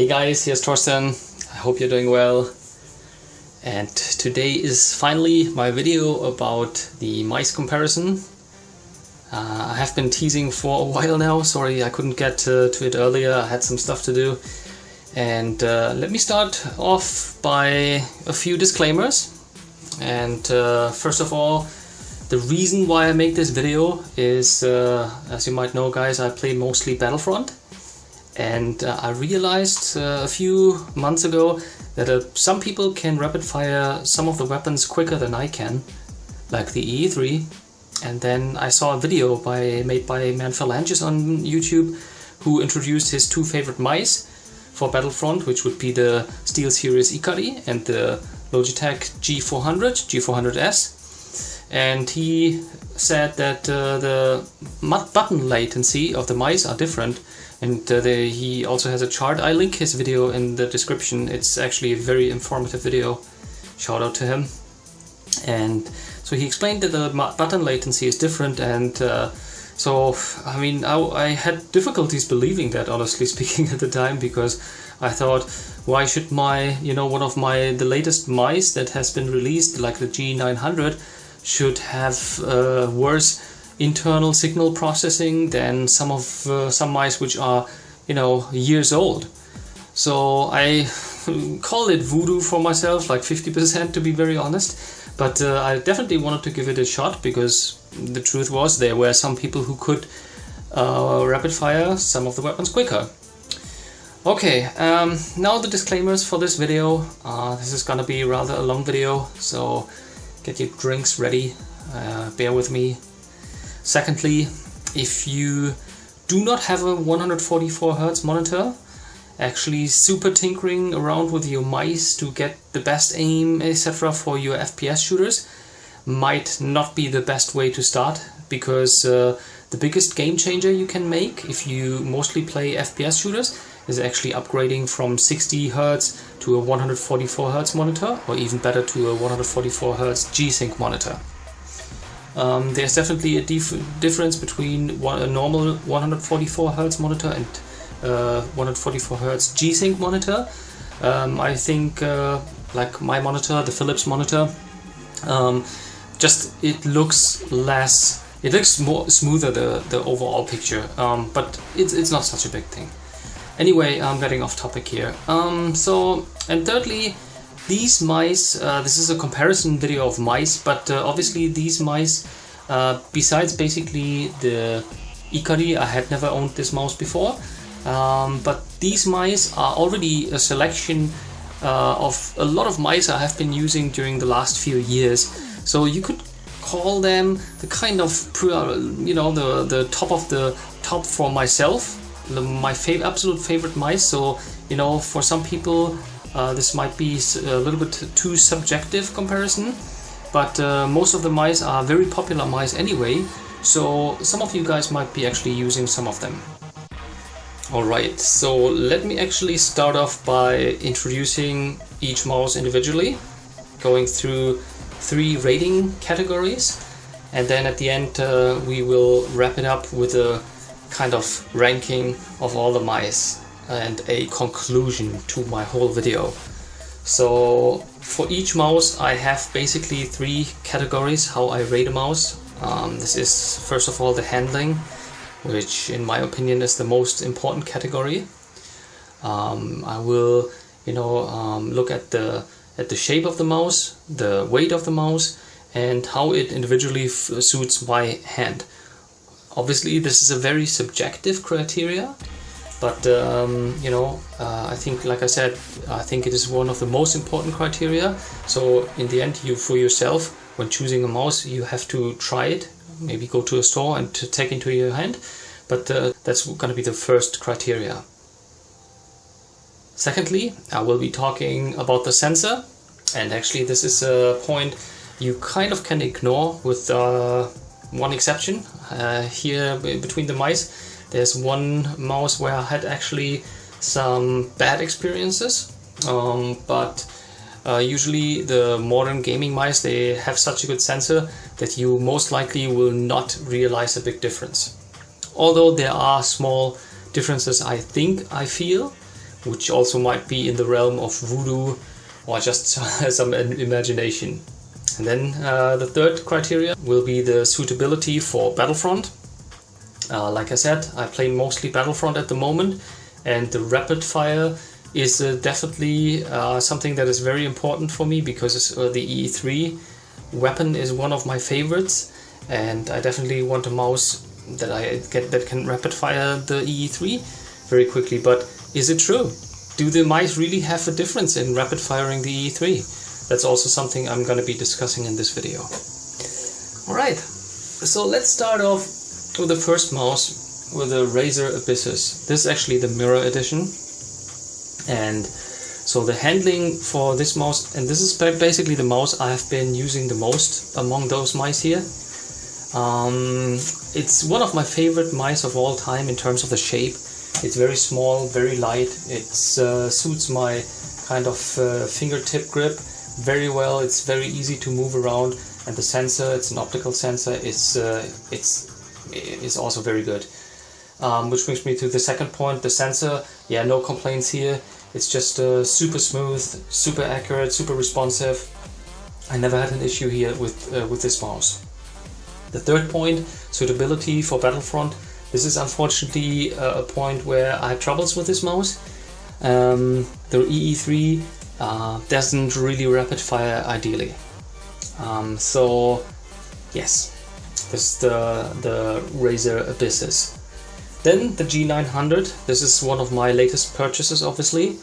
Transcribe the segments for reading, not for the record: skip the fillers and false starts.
Hey guys, here's Torsten. I hope you're doing well. And today is finally my video about the mice comparison. I have been teasing for a while now. Sorry I couldn't get to it earlier. I had some stuff to do. And let me start off by a few disclaimers. And first of all, the reason why I make this video is, as you might know guys, I play mostly Battlefront. And I realized a few months ago that some people can rapid fire some of the weapons quicker than I can, like the EE3. And then I saw a video made by Man Phalanges on YouTube, who introduced his two favorite mice for Battlefront, which would be the Steelseries Ikari and the Logitech G400, G400s. And he said that the button latency of the mice are different. And he also has a chart. I link his video in the description. It's actually a very informative video. Shout out to him. And so he explained that the button latency is different, and so I mean I had difficulties believing that, honestly speaking, at the time, because I thought, why should one of the latest mice that has been released, like the G900, should have worse internal signal processing than some mice which are years old. So I call it voodoo for myself, like 50% to be very honest, but I definitely wanted to give it a shot, because the truth was there were some people who could rapid fire some of the weapons quicker. Okay, now the disclaimers for this video. This is gonna be rather a long video, so get your drinks ready, bear with me. Secondly, if you do not have a 144Hz monitor, actually super tinkering around with your mice to get the best aim, etc. for your FPS shooters might not be the best way to start, because the biggest game changer you can make if you mostly play FPS shooters is actually upgrading from 60Hz to a 144Hz monitor, or even better, to a 144Hz G-Sync monitor. There's definitely a difference between a normal 144Hz monitor and 144Hz G-Sync monitor. I think like my monitor, the Philips monitor, it looks more smoother, the overall picture, but it's not such a big thing. Anyway, I'm getting off topic here. And thirdly, these mice, this is a comparison video of mice, but obviously these mice, besides basically the Ikari, I had never owned this mouse before, but these mice are already a selection of a lot of mice I have been using during the last few years. So you could call them the kind of, the top of the top for myself, my absolute favorite mice. So, for some people, this might be a little bit too subjective comparison, but most of the mice are very popular mice anyway, so some of you guys might be actually using some of them. Alright, so let me actually start off by introducing each mouse individually, going through 3 rating categories, and then at the end we will wrap it up with a kind of ranking of all the mice and a conclusion to my whole video. So for each mouse I have basically 3 categories how I rate a mouse. This is first of all the handling, which in my opinion is the most important category. I will look at the shape of the mouse, the weight of the mouse, and how it individually suits my hand. Obviously this is a very subjective criteria, but I think, like I said, I think it is one of the most important criteria. So in the end, for yourself, when choosing a mouse, you have to try it, maybe go to a store and to take into your hand, but that's going to be the first criteria. Secondly, I will be talking about the sensor, and actually this is a point you kind of can ignore, with one exception. Here between the mice, there's one mouse where I had actually some bad experiences, but usually the modern gaming mice, they have such a good sensor that you most likely will not realize a big difference. Although there are small differences I feel, which also might be in the realm of voodoo or just some imagination. And then the third criteria will be the suitability for Battlefront. Like I said, I play mostly Battlefront at the moment, and the Rapidfire is definitely something that is very important for me, because the EE3 weapon is one of my favorites, and I definitely want a mouse that can rapid fire the EE3 very quickly. But is it true? Do the mice really have a difference in rapid firing the EE3? That's also something I'm going to be discussing in this video. Alright, so let's start off with the first mouse, with the Razer Abyssus. This is actually the mirror edition, and so the handling for this mouse, and this is basically the mouse I have been using the most among those mice here. It's one of my favorite mice of all time in terms of the shape. It's very small, very light. It suits my kind of fingertip grip very well. It's very easy to move around, and the sensor, it's an optical sensor, is also very good. Which brings me to the second point, the sensor. Yeah, no complaints here. It's just super smooth, super accurate, super responsive. I never had an issue here with this mouse. The third point, suitability for Battlefront. This is unfortunately a point where I have troubles with this mouse. The EE3 doesn't really rapid fire ideally. So yes, this is the Razer Abyssus. Then the G900. This is one of my latest purchases, obviously.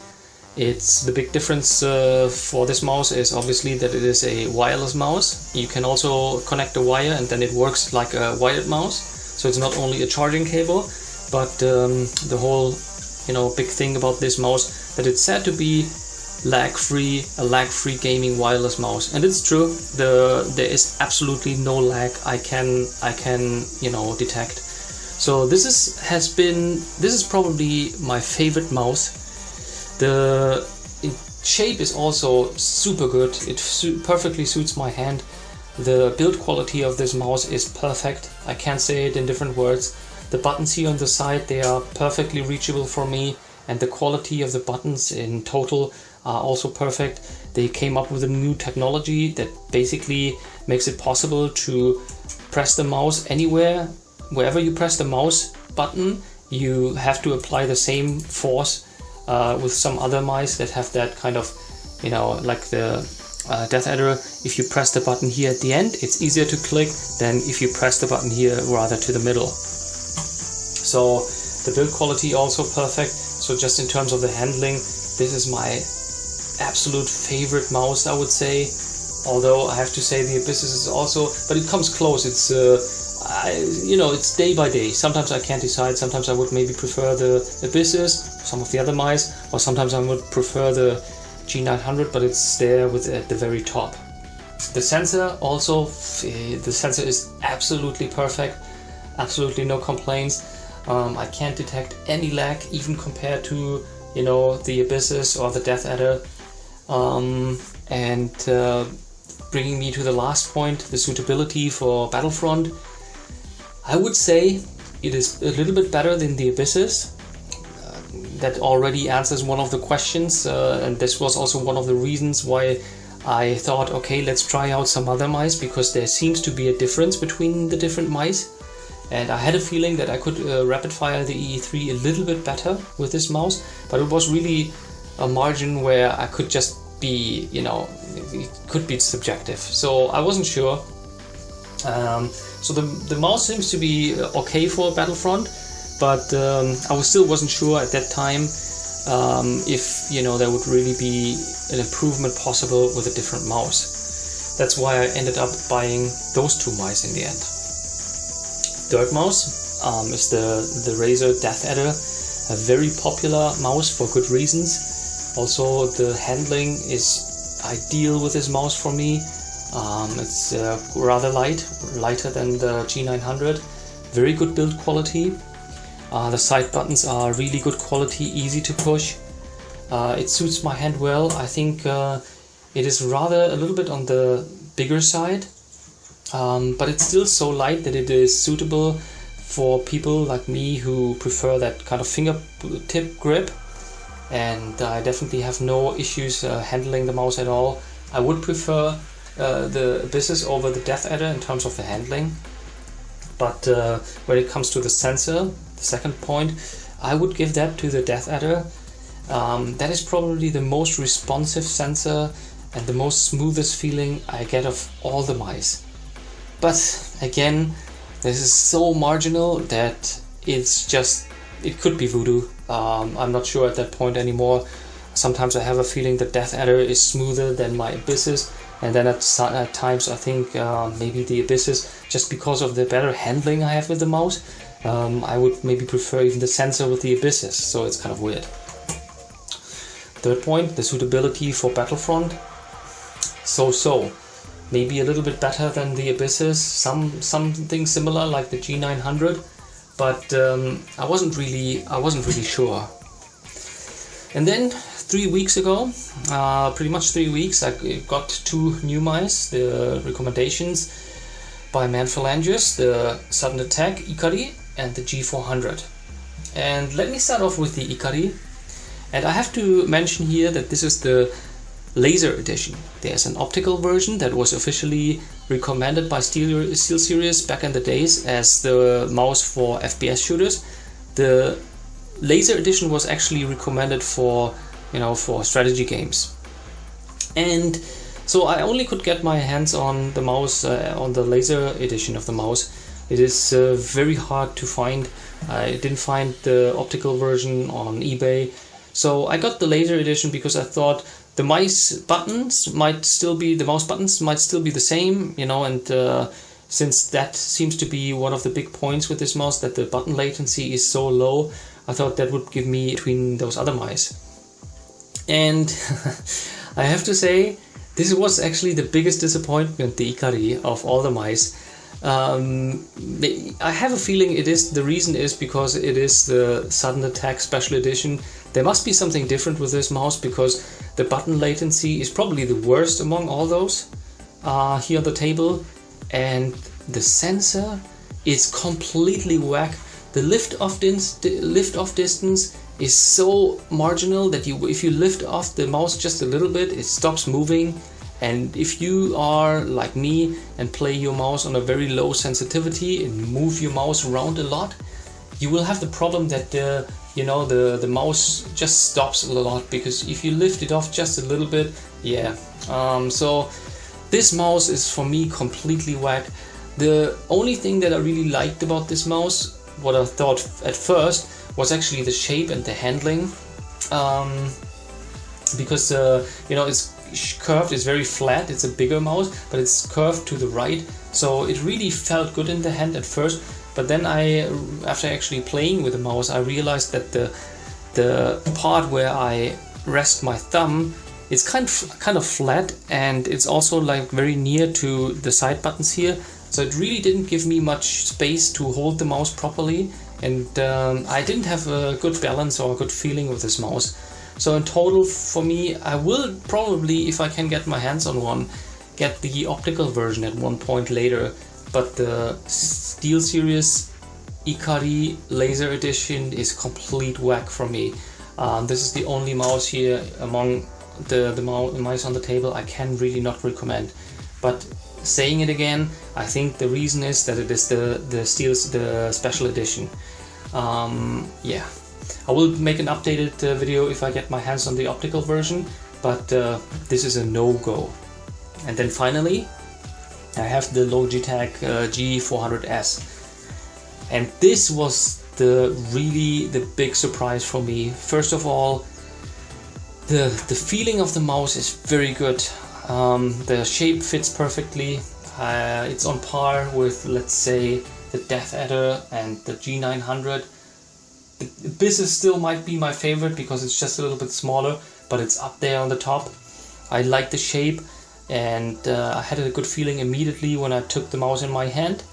It's the big difference for this mouse is obviously that it is a wireless mouse. You can also connect a wire and then it works like a wired mouse. So it's not only a charging cable, but the whole big thing about this mouse, that it's said to be lag-free, a lag-free gaming wireless mouse, and it's true. There is absolutely no lag I can detect. So this is probably my favorite mouse. The shape is also super good. It perfectly suits my hand. The build quality of this mouse is perfect. I can't say it in different words. The buttons here on the side, they are perfectly reachable for me, and the quality of the buttons in total are also perfect. They came up with a new technology that basically makes it possible to press the mouse anywhere. Wherever you press the mouse button, you have to apply the same force with some other mice that have that kind of, like the Deathadder. If you press the button here at the end, it's easier to click than if you press the button here rather to the middle. So the build quality also perfect. So just in terms of the handling, this is my absolute favorite mouse, I would say. Although I have to say the Abyssus is also, but it comes close. It's it's day by day. Sometimes I can't decide. Sometimes I would maybe prefer the Abyssus, some of the other mice, or sometimes I would prefer the G900, but it's there at the very top. The sensor also, the sensor is absolutely perfect. Absolutely no complaints. I can't detect any lag, even compared to the Abyssus or the Deathadder. And bringing me to the last point, the suitability for Battlefront. I would say it is a little bit better than the Abyssus. That already answers one of the questions, and this was also one of the reasons why I thought, okay, let's try out some other mice, because there seems to be a difference between the different mice. And I had a feeling that I could rapid fire the EE3 a little bit better with this mouse, but it was really a margin where I could just be, it could be subjective. So I wasn't sure. So the mouse seems to be okay for Battlefront, but I still wasn't sure at that time if there would really be an improvement possible with a different mouse. That's why I ended up buying those two mice in the end. Third mouse is the Razer Deathadder, a very popular mouse for good reasons. Also, the handling is ideal with this mouse for me. It's rather lighter than the G900. Very good build quality. The side buttons are really good quality, easy to push. It suits my hand well. I think it is rather a little bit on the bigger side. But it's still so light that it is suitable for people like me who prefer that kind of fingertip grip. and I definitely have no issues handling the mouse at all. I would prefer the Abyssus over the Deathadder in terms of the handling, but when it comes to the sensor, the second point, I would give that to the Deathadder. That is probably the most responsive sensor and the most smoothest feeling I get of all the mice. But again, this is so marginal that it could be voodoo. I'm not sure at that point anymore. Sometimes I have a feeling that Deathadder is smoother than my Abyssus, and then at times I think maybe the Abyssus, just because of the better handling I have with the mouse, I would maybe prefer even the sensor with the Abyssus, so it's kind of weird. Third point, the suitability for Battlefront. So. Maybe a little bit better than the Abyssus, something similar like the G900, but I wasn't really sure. And then 3 weeks ago, pretty much 3 weeks, I got 2 new mice, the recommendations by Man Phalanges, the Sudden Attack Ikari and the G400. And let me start off with the Ikari. And I have to mention here that this is the Laser edition. There's an optical version that was officially recommended by Steelseries back in the days as the mouse for FPS shooters. The Laser edition was actually recommended for strategy games. And so I only could get my hands on the mouse, on the Laser edition of the mouse. It is very hard to find. I didn't find the optical version on eBay. So I got the Laser edition because I thought the mouse buttons might still be the same, and since that seems to be one of the big points with this mouse, that the button latency is so low, I thought that would give me between those other mice. And I have to say, this was actually the biggest disappointment, the Ikari, of all the mice. I have a feeling the reason is because it is the Sudden Attack Special Edition. There must be something different with this mouse, because the button latency is probably the worst among all those here on the table, and the sensor is completely whack. The lift-off distance is so marginal that if you lift off the mouse just a little bit, it stops moving. And if you are like me and play your mouse on a very low sensitivity and move your mouse around a lot, you will have the problem that the mouse just stops a lot, because if you lift it off just a little bit, so this mouse is for me completely whack. The only thing that I really liked about this mouse, what I thought at first, was actually the shape and the handling, because it's curved, it's very flat, it's a bigger mouse, but it's curved to the right, so it really felt good in the hand at first. But then after actually playing with the mouse, I realized that the part where I rest my thumb is kind of flat, and it's also like very near to the side buttons here, so it really didn't give me much space to hold the mouse properly, and I didn't have a good balance or a good feeling with this mouse. So in total, for me, I will probably, if I can get my hands on one, get the optical version at one point later. But the Steelseries Ikari Laser Edition is complete whack for me. This is the only mouse here among the mice on the table I can really not recommend. But saying it again, I think the reason is that it is the special edition. I will make an updated video if I get my hands on the optical version, but this is a no-go. And then finally, I have the Logitech G400s, and this was the big surprise for me. First of all, the feeling of the mouse is very good. The shape fits perfectly. It's on par with, let's say, the Deathadder and the G900. The Abyssus still might be my favorite because it's just a little bit smaller, but it's up there on the top. I like the shape, and I had a good feeling immediately when I took the mouse in my hand.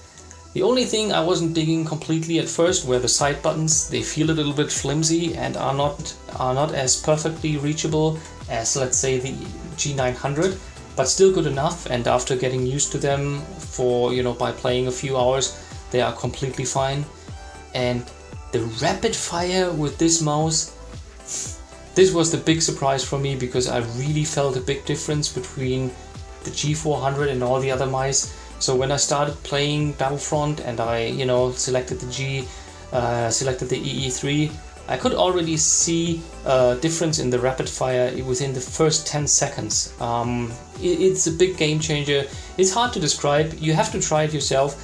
The only thing I wasn't digging completely at first were the side buttons. They feel a little bit flimsy and are not as perfectly reachable as, let's say, the G900, but still good enough. And after getting used to them for by playing a few hours, they are completely fine. And the rapid fire with this mouse, this was the big surprise for me, because I really felt a big difference between the G400 and all the other mice. So when I started playing Battlefront and I, selected selected the EE3, I could already see a difference in the Rapidfire within the first 10 seconds. It's a big game changer. It's hard to describe. You have to try it yourself.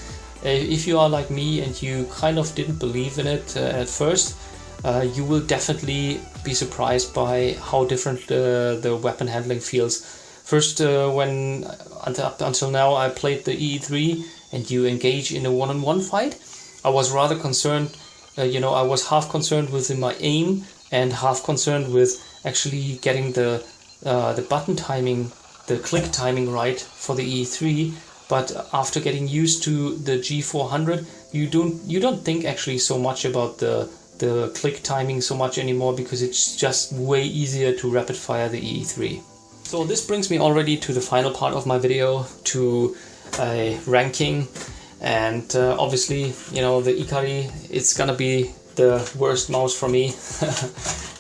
If you are like me and you kind of didn't believe in it at first, you will definitely be surprised by how different the weapon handling feels. First, until now I played the EE3 and you engage in a one-on-one fight, I was rather concerned. I was half concerned with my aim and half concerned with actually getting the button timing, the click timing right for the EE3. But after getting used to the G400, you don't think actually so much about the click timing so much anymore, because it's just way easier to rapid fire the EE3. So this brings me already to the final part of my video, to a ranking. And obviously, the Ikari, it's gonna be the worst mouse for me.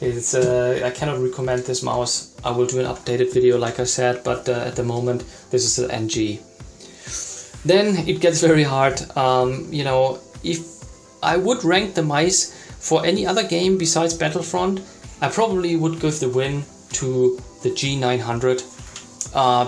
I cannot recommend this mouse. I will do an updated video, like I said, but at the moment, this is an NG. Then it gets very hard. If I would rank the mice for any other game besides Battlefront, I probably would give the win to the G900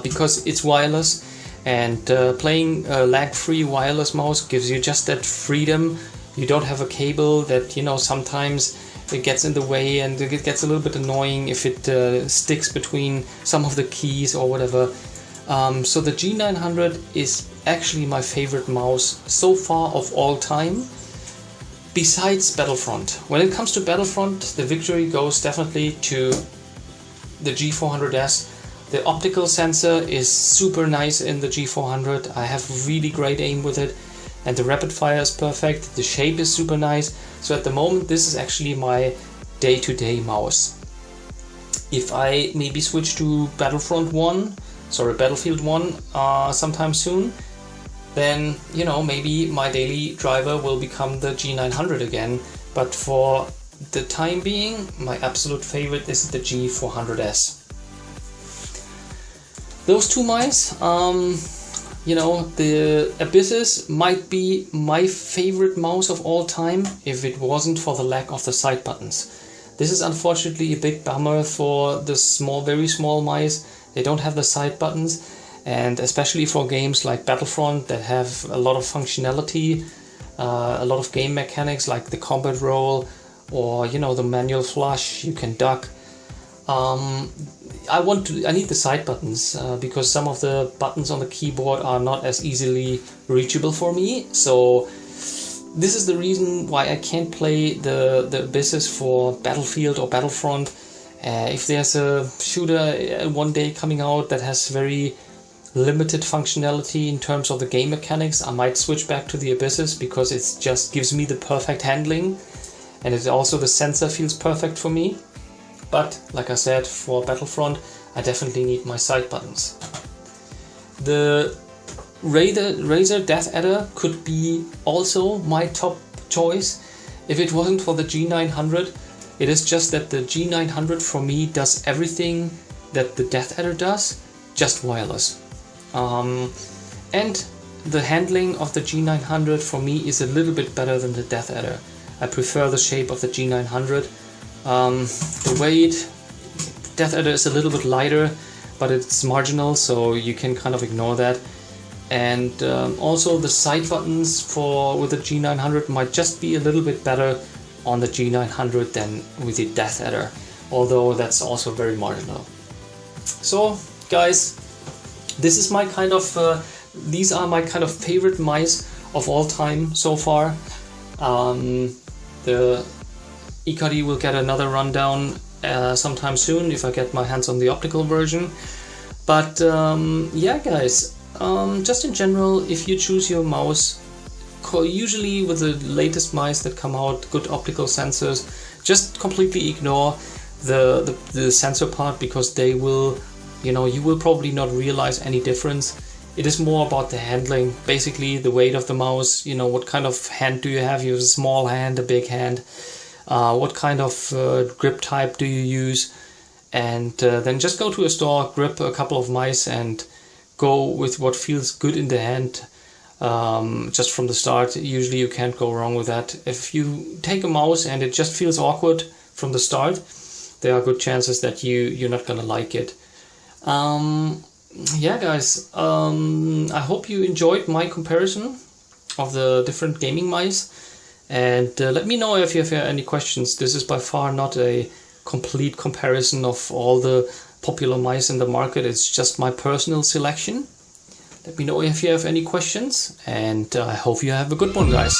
because it's wireless. And playing a lag-free wireless mouse gives you just that freedom. You don't have a cable that, sometimes it gets in the way, and it gets a little bit annoying if it sticks between some of the keys or whatever. So the G900 is actually my favorite mouse so far of all time, besides Battlefront. When it comes to Battlefront, the victory goes definitely to the G400s. The optical sensor is super nice in the G400. I have really great aim with it, and the rapid fire is perfect. The shape is super nice. So at the moment, this is actually my day-to-day mouse. If I maybe switch to Battlefield 1 sometime soon, then maybe my daily driver will become the G900 again. But for the time being, my absolute favorite is the G400s. Those two mice, the Abyssus might be my favorite mouse of all time if it wasn't for the lack of the side buttons. This is unfortunately a big bummer for the very small mice. They don't have the side buttons, and especially for games like Battlefront that have a lot of functionality, a lot of game mechanics like the combat roll or the manual flush, you can duck. I need the side buttons because some of the buttons on the keyboard are not as easily reachable for me. So this is the reason why I can't play the Abyssus for Battlefield or Battlefront. If there's a shooter one day coming out that has very limited functionality in terms of the game mechanics, I might switch back to the Abyssus because it just gives me the perfect handling, and the sensor feels perfect for me. But like I said, for Battlefront, I definitely need my side buttons. The Razer Deathadder could be also my top choice if it wasn't for the G900. It is just that the G900 for me does everything that the Deathadder does, just wireless. And the handling of the G900 for me is a little bit better than the Deathadder. I prefer the shape of the G900. The weight, Deathadder is a little bit lighter, but it's marginal, so you can kind of ignore that. And also the side buttons with the G900 might just be a little bit better on the G900 than with the Deathadder, although that's also very marginal. So guys, these are my kind of favorite mice of all time so far. The Ikari will get another rundown sometime soon if I get my hands on the optical version. But yeah guys, just in general, if you choose your mouse, usually with the latest mice that come out, good optical sensors, just completely ignore the sensor part, because they will, you will probably not realize any difference. It is more about the handling, basically the weight of the mouse, what kind of hand do you have? You have a small hand, a big hand. what kind of grip type do you use, and then just go to a store, grab a couple of mice and go with what feels good in the hand. Just from the start, usually you can't go wrong with that. If you take a mouse and it just feels awkward from the start, there are good chances that you're not gonna like it. Yeah guys, I hope you enjoyed my comparison of the different gaming mice, and let me know if you have any questions. This is by far not a complete comparison of all the popular mice in the market, it's just my personal selection. Let me know if you have any questions, and I hope you have a good one, guys.